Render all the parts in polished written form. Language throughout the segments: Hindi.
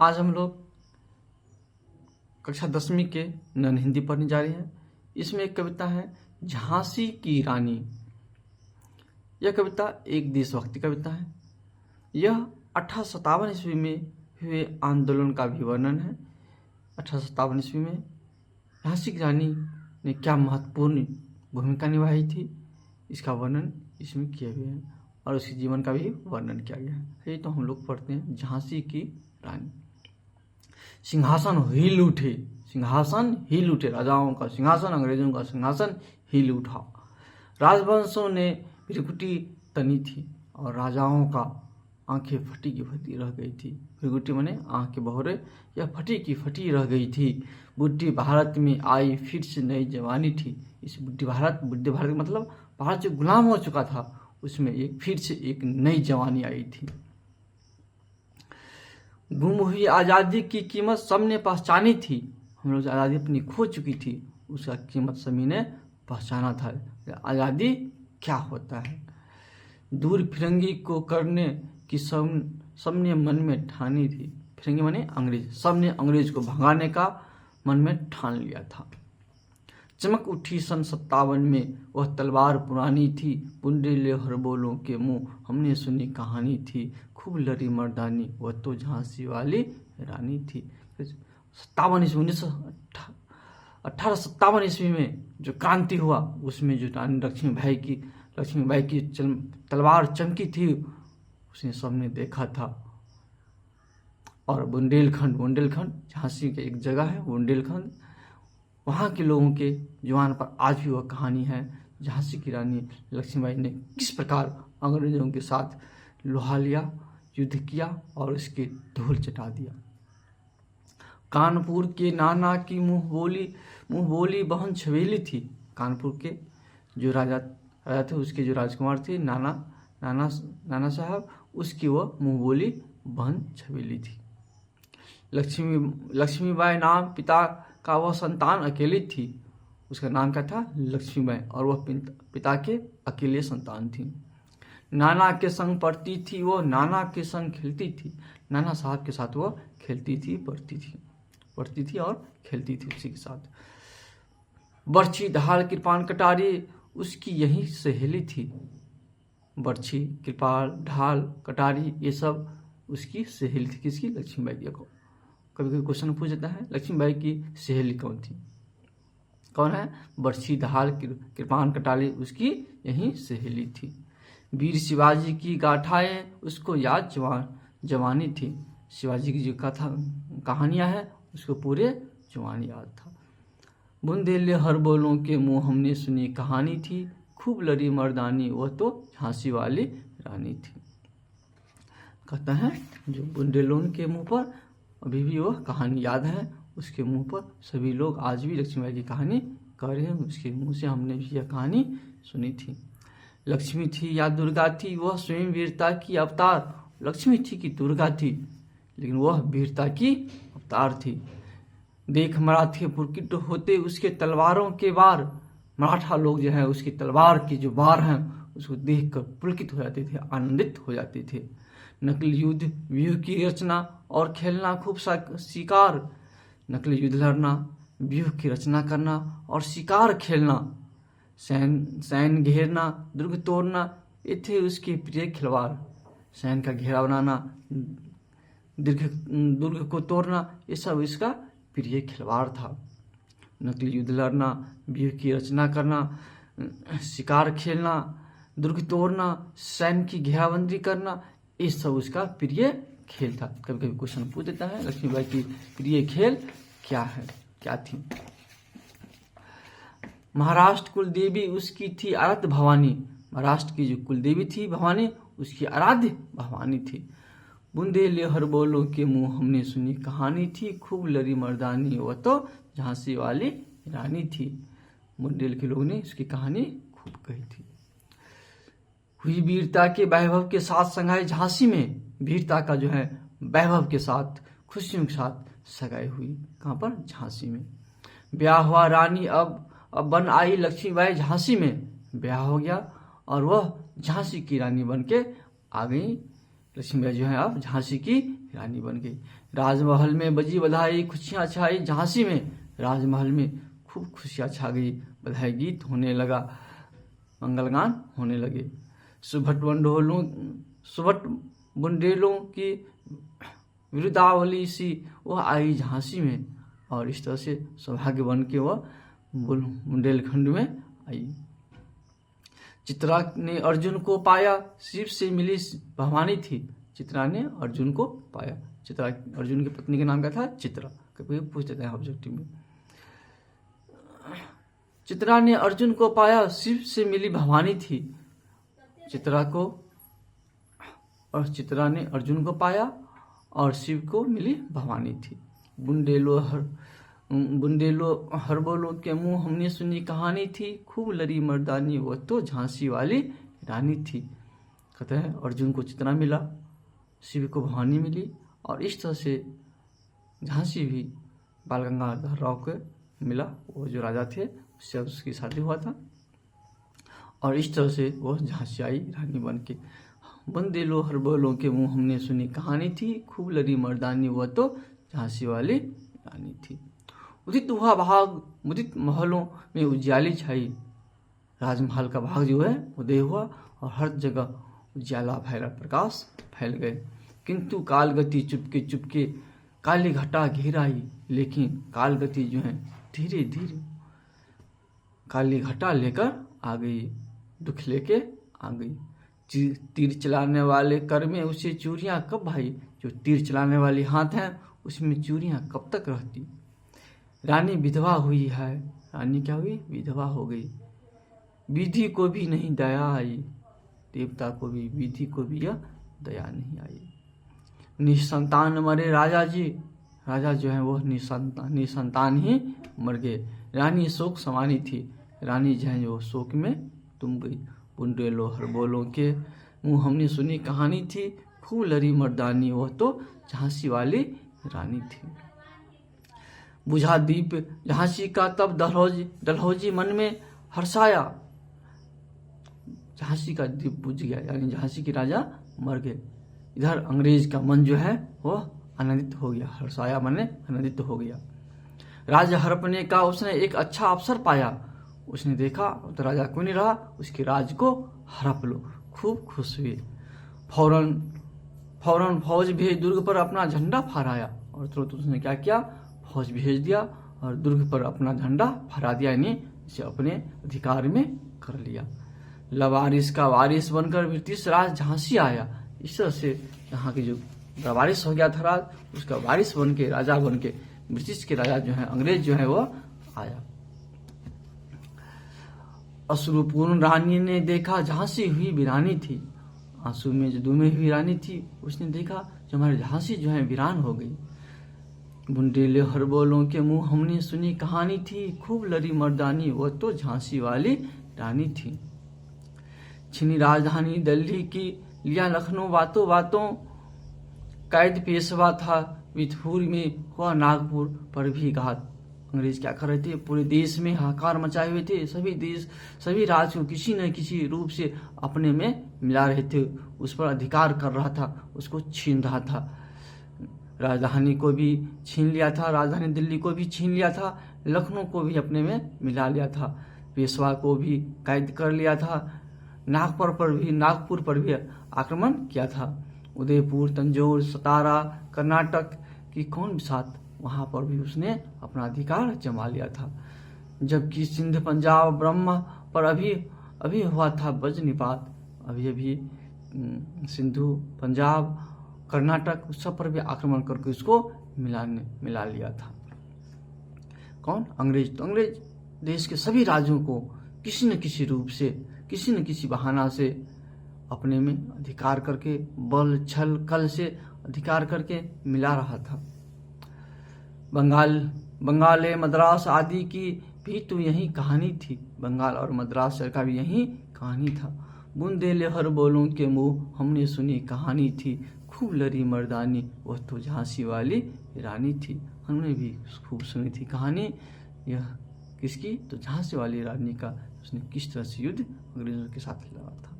आज हम लोग कक्षा 10वीं के नन हिंदी पढ़ने जा रहे हैं। इसमें एक कविता है झांसी की रानी। यह कविता एक देशभक्ति कविता है। यह 1857 ईस्वी में हुए आंदोलन का भी वर्णन है। 1857 ईस्वी में झांसी की रानी ने क्या महत्वपूर्ण भूमिका निभाई थी, इसका वर्णन इसमें किया गया है और उसके जीवन का भी वर्णन किया गया है। ये तो हम लोग पढ़ते हैं झांसी की रानी। सिंहासन हिल उठे, सिंहासन हिल उठे, राजाओं का सिंहासन, अंग्रेजों का सिंहासन हिल उठा। राजवंशों ने भृकुटी तनी थी और राजाओं का आंखें फटी की फटी रह गई थी। भृकुटी माने आंख के बहरे, यह फटी की फटी रह गई थी। बुढ़ी भारत में आई फिर से नई जवानी थी। इस बुढ़ी भारत मतलब भारत जो गुलाम हो चुका था उसमें एक फिर से एक नई जवानी आई थी। गुम हुई आज़ादी की कीमत सबने पहचानी थी। हम लोग आज़ादी अपनी खो चुकी थी, उसका कीमत सभी ने पहचाना था। आज़ादी क्या होता है। दूर फिरंगी को करने की सबने मन में ठानी थी। फिरंगी माने अंग्रेज, सबने अंग्रेज को भगाने का मन में ठान लिया था। चमक उठी सन 57 में वह तलवार पुरानी थी। बुंदेले हरबोलों के मुंह हमने सुनी कहानी थी। खूब लड़ी मर्दानी वह तो झांसी वाली रानी थी। 1857 ईस्वी में जो क्रांति हुआ उसमें जो रानी लक्ष्मीबाई की तलवार चमकी थी उसने सबने देखा था। और बुंदेलखंड झांसी की एक जगह है बुंदेलखंड, वहाँ के लोगों के जुबान पर आज भी वह कहानी है। झांसी की रानी लक्ष्मीबाई ने किस प्रकार अंग्रेजों के साथ लोहा लिया, युद्ध किया और उसके धूल चटा दिया। कानपुर के नाना की मुंह बोली बहन छबीली थी। कानपुर के जो राजा थे, उसके जो राजकुमार थे नाना साहब, उसकी वह मुंह बोली बहन छबीली थी। लक्ष्मीबाई नाम पिता का वह संतान अकेली थी। उसका नाम क्या था? लक्ष्मीबाई, और वह पिता के अकेले संतान थी। नाना के संग पढ़ती थी वो, नाना के संग खेलती थी। नाना साहब के साथ वह खेलती थी, पढ़ती थी और खेलती थी उसी के साथ। बर्छी ढाल कृपाण कटारी उसकी यही सहेली थी। बर्छी कृपाण ढाल कटारी ये सब उसकी सहेली थी। किसकी? लक्ष्मीबाई की। कभी क्वेश्चन पूछ जाता है लक्ष्मीबाई की सहेली कौन थी? कौन है? बर्छी ढाल कृपाण कटारी उसकी यही सहेली थी। वीर शिवाजी की गाथाएं उसको याद जवानी थी। शिवाजी की जो कहानियां हैं उसको पूरे जवानी याद था। बुंदेले हरबोलों के मुंह हमने सुनी कहानी थी। खूब लड़ी मर्दानी वह तो झांसी वाली रानी थी। कहता है जो बुंदेलों के मुंह पर अभी भी वह कहानी याद है, उसके मुंह पर सभी लोग आज भी लक्ष्मीबाई की कहानी कह रहे हैं। उसके मुंह से हमने भी यह कहानी सुनी थी। लक्ष्मी थी या दुर्गा थी वह स्वयं वीरता की अवतार। लक्ष्मी थी कि दुर्गा थी, लेकिन वह वीरता की अवतार थी। देख मराठे पुरकित होते उसके तलवारों के वार। मराठा लोग जो है उसकी तलवार के जो वार हैं उसको देखकर पुलकित हो जाते थे, आनंदित हो जाते थे। नकली युद्ध व्यूह की रचना और खेलना खूब शिकार। नकली युद्ध लड़ना, व्यूह की रचना करना और शिकार खेलना, सैन्य घेरना, दुर्ग तोड़ना, ये थे उसके प्रिय खिलवाड़। सैन्य का घेरा बनाना, दुर्ग को तोड़ना, ये सब इसका प्रिय खिलवाड़ था। नकली युद्ध लड़ना, व्यूह की रचना करना, शिकार खेलना, दुर्ग तोड़ना, सैन्य की घेराबंदी करना, ये सब उसका प्रिय खेल था। कभी कभी क्वेश्चन पूछ देता है लक्ष्मीबाई की प्रिय खेल क्या है, क्या थी? महाराष्ट्र कुलदेवी उसकी थी आराध्य भवानी। महाराष्ट्र की जो कुलदेवी थी भवानी, उसकी आराध्य भवानी थी। बुंदेले हरबोलों के मुंह हमने सुनी कहानी थी। खूब लड़ी मर्दानी वह तो झांसी वाली रानी थी। बुंदेल के लोगों ने इसकी कहानी खूब कही थी। हुई वीरता के वैभव के साथ सगाई झांसी में। वीरता का जो है वैभव के साथ, खुशियों के साथ सगाई हुई। कहाँ पर? झांसी में। ब्याह हुआ रानी अब बन आई लक्ष्मीबाई झांसी में। ब्याह हो गया और वह झांसी की रानी बन के आ गई। लक्ष्मीबाई जो है अब झांसी की रानी बन गई। राजमहल में बजी बधाई, खुशियां छाई झांसी में। राजमहल में खूब खुशियां छा गई, बधाई गीत होने लगा, मंगलगान होने लगे। सुभट बुंदेलों की विरुदावली सी वह आई झांसी में, और इस तरह से सौभाग्य बन के वह बुंदेलखंड में आई। चित्रा ने अर्जुन को पाया, शिव से मिली भवानी थी। चित्रा ने अर्जुन को पाया। चित्रा, अर्जुन की पत्नी का नाम क्या था? चित्रा। कभी पूछ देते हैं ऑब्जेक्टिव में। चित्रा ने अर्जुन को पाया, शिव से मिली भवानी थी। चित्रा ने अर्जुन को पाया और शिव को मिली भवानी थी। बुंदेलो हरबोलो के मुंह हमने सुनी कहानी थी, खूब लड़ी मर्दानी वो तो झांसी वाली रानी थी। कहते हैं अर्जुन को चित्रा मिला, शिव को भवानी मिली, और इस तरह से झांसी भी बाल गंगाधर राव को मिला, वो जो राजा थे उससे उसकी शादी हुआ था, और इस तरह से वो झांसी आई रानी बन के। बुंदेलो हरबोलो के मुंह हमने सुनी कहानी थी, खूब लड़ी मर्दानी वो तो झांसी वाली रानी थी। उदित हुआ भाग, मुदित महलों में उजियाली छाई। राजमहल का भाग जो है उदय हुआ और हर जगह उजियाला भैरव प्रकाश फैल गए। किंतु कालगति चुपके चुपके काली घटा घेर आई। लेकिन कालगति जो है धीरे धीरे काली घटा लेकर आ गई, दुख लेके आ गई। तीर चलाने वाले कर में उसे चूड़ियां कब भाई? जो तीर चलाने वाली हाथ है उसमें चूड़ियां कब तक रहती? रानी विधवा हुई है। रानी क्या हुई? विधवा हो गई। विधि को भी नहीं दया आई, देवता को भी, विधि को भी यह दया नहीं आई। निसंतान मरे राजा जी। राजा जो है वो निसंतान ही मर गए। रानी शोक समानी थी। रानी जो है वो शोक में तुम गई। बुंदेलो हरबोलो के मुंह हमने सुनी कहानी थी, खूब लड़ी मर्दानी वो तो झांसी वाली रानी थी। बुझा दीप झांसी का तब डलहौजी मन में हर्षाया। झांसी का दीप बुझ गया, यानी झांसी के राजा मर गए। इधर अंग्रेज का मन जो है वह आनंदित हो गया। हर्षाया माने आनंदित हो गया। राज हड़पने का उसने एक अच्छा अवसर पाया। उसने देखा तो राजा कोई नहीं रहा, उसके राज को हड़प लो। खूब खुश हुए। फौरन फौज भेज दुर्ग पर अपना झंडा फहराया। और तुरंत उसने क्या किया? फौज भेज दिया और दुर्ग पर अपना झंडा फहरा दिया, यानी इसे अपने अधिकार में कर लिया। लवारिस का वारिस बनकर ब्रिटिश राज झांसी आया। इस तरह से यहाँ के जो लवारिस हो गया था राज, उसका वारिस बन के, राजा बन के ब्रिटिश के राजा जो है, अंग्रेज जो है वो आया। अश्रुपूर्ण रानी ने देखा झांसी हुई वीरानी थी। आंसू में जो डूबी हुई रानी थी उसने देखा जो हमारी झांसी जो है वीरान हो गई। बुंदेले हरबोलों के मुंह हमने सुनी कहानी थी, खूब लड़ी मर्दानी वो तो झांसी वाली रानी थी। छिनी राजधानी दिल्ली की, लिया लखनऊ बातों बातों, कैद पेशवा था विथपुर में, हुआ नागपुर पर भी घात। अंग्रेज क्या कर रहे थे? पूरे देश में हाहाकार मचाए हुए थे। सभी राज्य को किसी न किसी रूप से अपने में मिला रहे थे, उस पर अधिकार कर रहा था, उसको छीन रहा था। राजधानी को भी छीन लिया था, राजधानी दिल्ली को भी छीन लिया था, लखनऊ को भी अपने में मिला लिया था, पेशवा को भी कैद कर लिया था, नागपुर पर भी आक्रमण किया था। उदयपुर, तंजौर, सतारा, कर्नाटक की कौन साथ, वहां पर भी उसने अपना अधिकार जमा लिया था। जबकि सिंध, पंजाब, ब्रह्म पर अभी हुआ था वज्रनिपात। अभी सिंधु, पंजाब, कर्नाटक सब पर भी आक्रमण करके उसको मिला लिया था। कौन? अंग्रेज। तो अंग्रेज देश के सभी राज्यों को किसी न किसी रूप से, किसी न किसी बहाना से अपने में अधिकार करके, बल छल कल से अधिकार करके मिला रहा था। बंगाल मद्रास आदि की भी तो यही कहानी थी। बंगाल और मद्रास शहर का भी यही कहानी था। बुंदेले हरबोलों के मुंह हमने सुनी कहानी थी, खूब लड़ी मर्दानी वह तो झांसी वाली रानी थी। हमने भी खूब सुनी थी कहानी, यह किसकी? तो झांसी वाली रानी का। उसने किस तरह से युद्ध अंग्रेजों के साथ लड़ा था।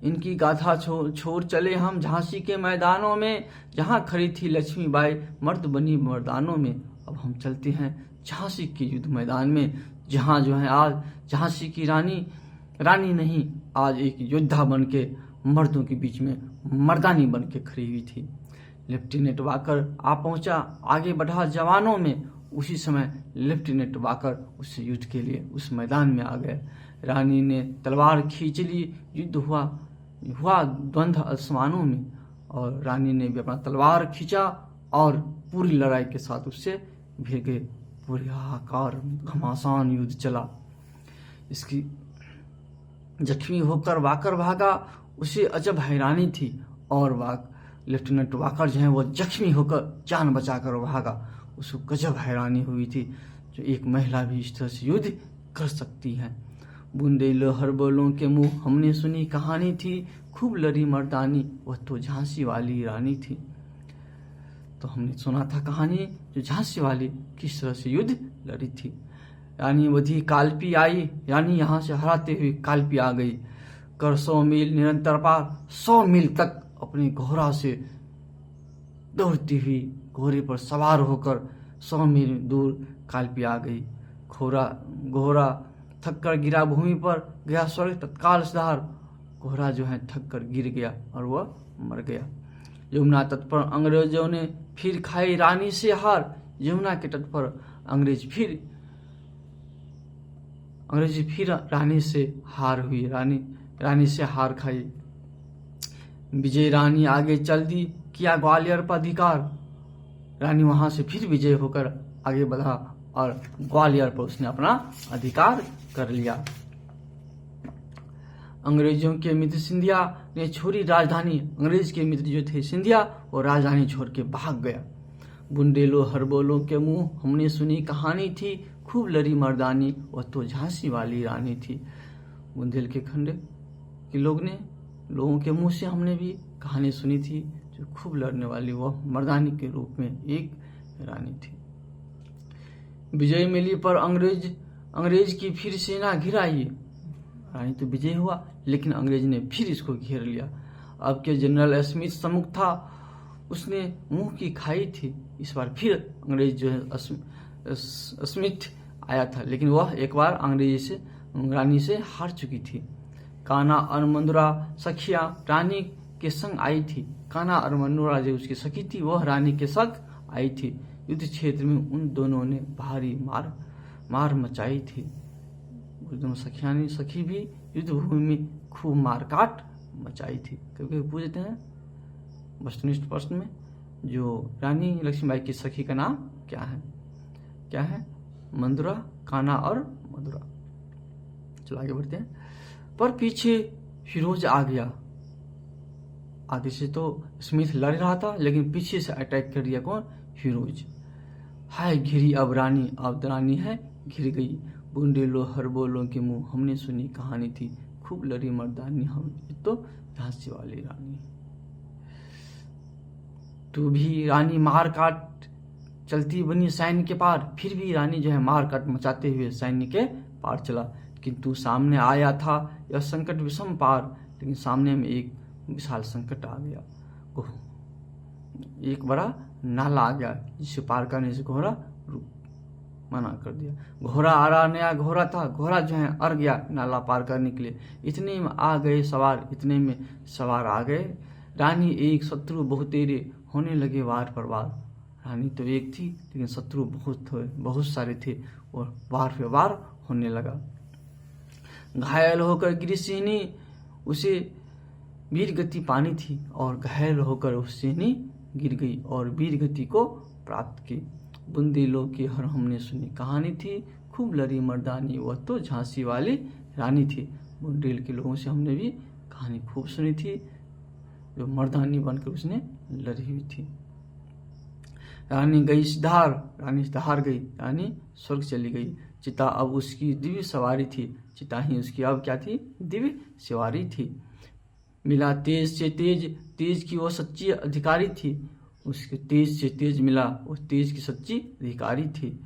इनकी गाथा छोड़ चले हम झांसी के मैदानों में, जहां खड़ी थी लक्ष्मीबाई मर्द बनी मर्दानों में। अब हम चलते हैं झांसी के युद्ध मैदान में, जहां जो है आज झांसी की रानी नहीं, आज एक योद्धा बन के मर्दों के बीच में मर्दानी बन के खड़ी हुई थी। लेफ्टिनेंट वाकर आ पहुंचा, आगे बढ़ा जवानों में। उसी समय लेफ्टिनेंट वाकर उस युद्ध के लिए उस मैदान में आ गए। रानी ने तलवार खींच ली, युद्ध हुआ द्वंद्व आसमानों में, और रानी ने भी अपना तलवार खींचा और पूरी लड़ाई के साथ उससे भिड़ गए। पूरी हाहाकार घमासान युद्ध चला। इसकी जख्मी होकर वाकर भागा, उसे अजब हैरानी थी, और लेफ्टिनेंट वाकर जो है वो जख्मी होकर जान बचाकर भागा। उसको गजब हैरानी हुई थी, जो एक महिला भी इस तरह से युद्ध कर सकती है। बुंदेलो हरबोलों के मुंह हमने सुनी कहानी थी, खूब लड़ी मर्दानी वह तो झांसी वाली रानी थी। तो हमने सुना था कहानी, जो झांसी वाली किस तरह से युद्ध लड़ी थी। रानी वधी कालपी आई, रानी यहाँ से हराते हुए कालपी आ गई। कर 100 मील निरंतर पार, 100 मील तक अपने घोड़ा से दौड़ती हुई, घोड़े पर सवार होकर 100 मील दूर कालपी आ गई। घोड़ा थक कर गिरा भूमि पर, गया स्वर्ग तत्काल सुधार। घोड़ा जो है थक कर गिर गया और वह मर गया। यमुना तट पर अंग्रेजों ने फिर खाई रानी से हार। यमुना के तट पर अंग्रेज फिर रानी से हार हुई, रानी से हार खाई। विजय रानी आगे चल दी, किया ग्वालियर पर अधिकार। रानी वहां से फिर विजय होकर आगे बढ़ा और ग्वालियर पर उसने अपना अधिकार कर लिया। अंग्रेजों के मित्र सिंधिया ने छोड़ी राजधानी। अंग्रेज के मित्र जो थे सिंधिया, वो राजधानी छोड़ के भाग गया। बुंदेलो हरबोलों के मुंह हमने सुनी कहानी थी, खूब लड़ी मर्दानी वह तो झांसी वाली रानी थी। बुंदेल के खंडे के लोगों के मुंह से हमने भी कहानी सुनी थी, जो खूब लड़ने वाली वह मर्दानी के रूप में एक रानी थी। विजय मिली पर अंग्रेज की फिर सेना घिराई। रानी तो विजय हुआ, लेकिन अंग्रेज ने फिर इसको घेर लिया। अब के जनरल स्मिथ सम्मुख था, उसने मुंह की खाई थी। इस बार फिर अंग्रेज जो है स्मिथ आया था, लेकिन वह एक बार रानी से हार चुकी थी। कान्हा और मंदुरा सखिया रानी के संग आई थी। कान्हा और मंदुरा जो उसकी सखी थी, वह रानी के संग आई थी। युद्ध क्षेत्र में उन दोनों ने भारी मार मचाई थी। दोनों सखी भी युद्ध भूमि में खूब मारकाट मचाई थी। कभी पूछते हैं वस्तुनिष्ठ प्रश्न में, जो रानी लक्ष्मीबाई की सखी का नाम क्या है? मंदुरा, कान्हा और मधुरा। चलो आगे बढ़ते हैं। पर पीछे फिरोज आ गया। आगे से तो स्मिथ लड़ रहा था, लेकिन पीछे से अटैक कर दिया कौन? फिरोज। हाय घिरी अब रानी है घिर गई। बुंदेलो हरबोलों के मुंह हमने सुनी कहानी थी, खूब लड़ी मर्दानी हम तो झांसी वाली रानी। तू भी रानी मार काट चलती बनी सैन्य के पार। फिर भी रानी जो है मार काट मचाते हुए सैन्य के पार चला। किंतु सामने आया था यह संकट विषम पार, लेकिन सामने में एक विशाल संकट आ गया। एक बड़ा नाला आ गया, जिसे पार करने से घोड़ा मना कर दिया। घोड़ा आ रहा, नया घोड़ा था। घोड़ा जो है अड़ गया नाला पार करने के लिए। इतने में सवार आ गए। रानी एक, शत्रु बहुतेरे, होने लगे वार पर वार। रानी तो एक थी, लेकिन शत्रु बहुत सारे थे, और वार पे वार होने लगा। घायल होकर गिरी सिहनी, उसे वीर गति पानी थी, और घायल होकर उस सिहनी गिर गई और वीर गति को प्राप्त की। बुंदेलो की हर हमने सुनी कहानी थी, खूब लड़ी मर्दानी वह तो झांसी वाली रानी थी। बुंदेल के लोगों से हमने भी कहानी खूब सुनी थी, जो मर्दानी बनकर उसने लड़ी हुई थी। रानी गई सिधार, रानी स्वर्ग चली गई। चिता अब उसकी दिव्य सवारी थी। चिता ही उसकी अब क्या थी? दिव्य सवारी थी। मिला तेज से तेज की वो सच्ची अधिकारी थी। उसके तेज से तेज मिला, वो तेज की सच्ची अधिकारी थी।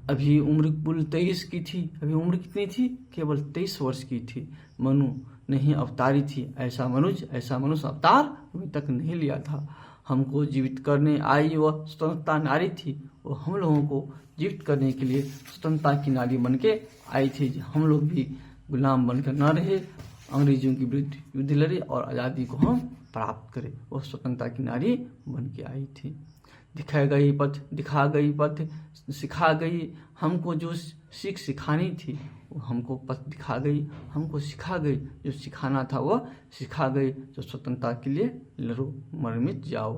अभी उम्र कुल 23 की थी। अभी उम्र कितनी थी? केवल 23 वर्ष की थी। मनु नहीं अवतारी थी, ऐसा मनुष्य अवतार अभी तक नहीं लिया था। हमको जीवित करने आई वह स्वतंत्रता नारी थी। वो हम लोगों को जीवित करने के लिए स्वतंत्रता की नारी बन के आई थी। हम लोग भी गुलाम बनकर न रहे, अंग्रेजों के विरुद्ध युद्ध लड़े और आज़ादी को हम प्राप्त करें। वह स्वतंत्रता की नारी बन के आई थी। दिखा गई पथ सिखा गई, हमको जो सीख सिखानी थी वो हमको पथ दिखा गई, हमको सिखा गई। जो सिखाना था वह सिखा गई। जो स्वतंत्रता के लिए लड़ो, मर मिट जाओ।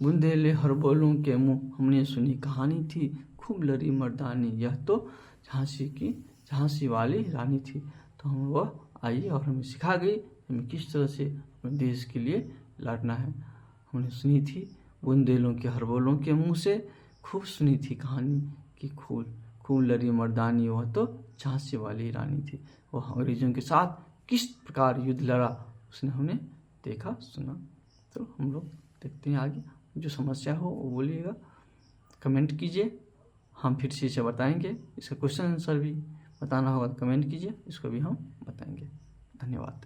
बुंदेले हर बोलों के मुँह, हमने सुनी कहानी थी, खूब लड़ी मर्दानी। यह तो झांसी वाली रानी थी। तो हम वह आई और हमें सिखा गई हमें किस तरह से अपने देश के लिए लड़ना है। हमने सुनी थी बुंदेलों के हर बोलों के मुँह से, खूब सुनी थी कहानी कि खूब लड़ी मर्दानी। वह तो झांसी वाली रानी थी। वह अंग्रेजों के साथ किस प्रकार युद्ध लड़ा उसने हमने देखा सुना। तो हम लोग देखते हैं आगे। जो समस्या हो वो बोलिएगा, कमेंट कीजिए, हम फिर से इसे बताएंगे। इसका क्वेश्चन आंसर भी बताना होगा तो कमेंट कीजिए, इसको भी हम बताएंगे। धन्यवाद।